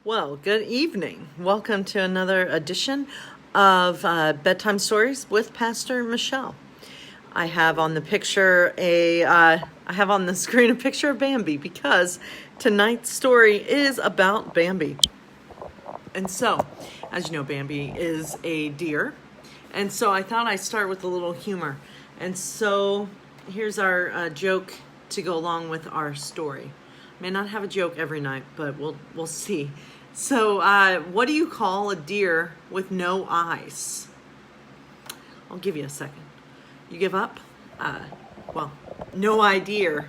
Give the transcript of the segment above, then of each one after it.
Well, good evening. Welcome to another edition of Bedtime Stories with Pastor Michelle. I have on the screen a picture of Bambi because tonight's story is about Bambi. And so, as you know, Bambi is a deer. And so I thought I'd start with a little humor. And so here's our joke to go along with our story. May not have a joke every night, but we'll see. So, what do you call a deer with no eyes? I'll give you a second. You give up? No idea.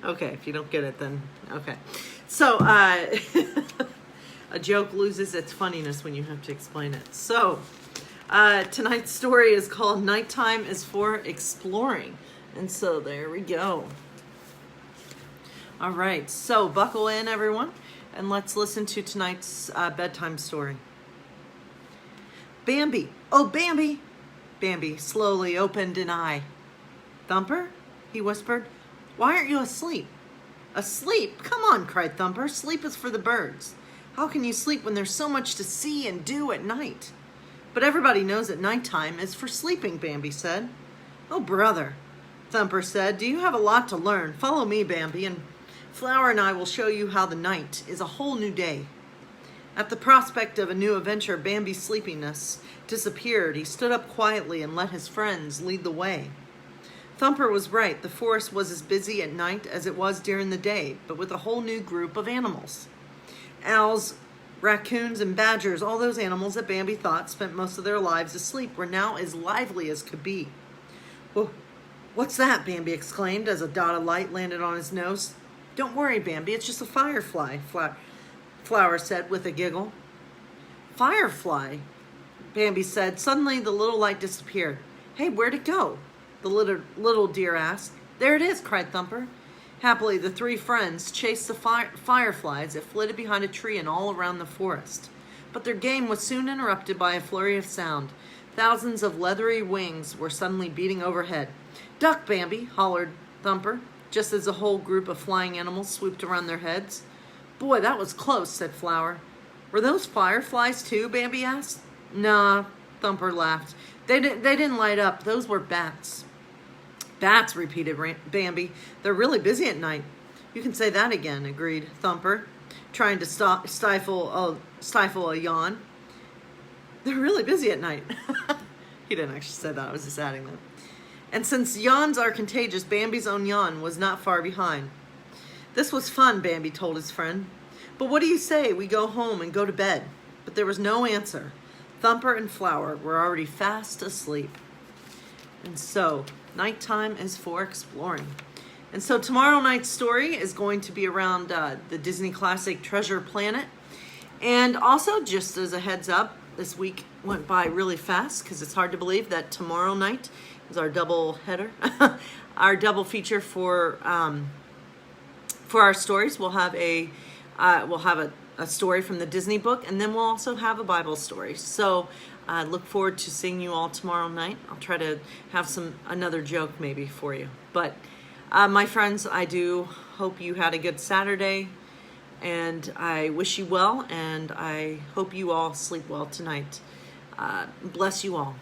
Okay, if you don't get it, then okay. So, a joke loses its funniness when you have to explain it. So, tonight's story is called Nighttime is for Exploring. And so, there we go. All right, so buckle in, everyone, and let's listen to tonight's bedtime story. Bambi, oh, Bambi! Bambi slowly opened an eye. Thumper, he whispered, why aren't you asleep? Asleep? Come on, cried Thumper. Sleep is for the birds. How can you sleep when there's so much to see and do at night? But everybody knows that nighttime is for sleeping, Bambi said. Oh, brother, Thumper said, do you have a lot to learn? Follow me, Bambi, and Flower and I will show you how the night is a whole new day. At the prospect of a new adventure, Bambi's sleepiness disappeared. He stood up quietly and let his friends lead the way. Thumper was right. The forest was as busy at night as it was during the day, but with a whole new group of animals. Owls, raccoons, and badgers, all those animals that Bambi thought spent most of their lives asleep, were now as lively as could be. Well, what's that? Bambi exclaimed as a dot of light landed on his nose. Don't worry, Bambi, it's just a firefly, Flower said with a giggle. Firefly, Bambi said. Suddenly the little light disappeared. Hey, where'd it go? The little deer asked. There it is, cried Thumper. Happily, the three friends chased the fireflies that flitted behind a tree and all around the forest. But their game was soon interrupted by a flurry of sound. Thousands of leathery wings were suddenly beating overhead. Duck, Bambi, hollered Thumper, just as a whole group of flying animals swooped around their heads. Boy, that was close, said Flower. Were those fireflies too? Bambi asked. Nah, Thumper laughed. They didn't light up. Those were bats. Bats, repeated Bambi. They're really busy at night. You can say that again, agreed Thumper, trying to stifle a yawn. They're really busy at night. He didn't actually say that. I was just adding that. And since yawns are contagious, Bambi's own yawn was not far behind. This was fun, Bambi told his friend. But what do you say we go home and go to bed? But there was no answer. Thumper and Flower were already fast asleep. And so, nighttime is for exploring. And so tomorrow night's story is going to be around the Disney classic Treasure Planet. And also, just as a heads up, this week went by really fast because it's hard to believe that tomorrow night is our double header, our double feature for our stories. We'll have a story from the Disney book, and then we'll also have a Bible story. So I look forward to seeing you all tomorrow night. I'll try to have another joke maybe for you. But my friends, I do hope you had a good Saturday, and I wish you well, and I hope you all sleep well tonight. Bless you all.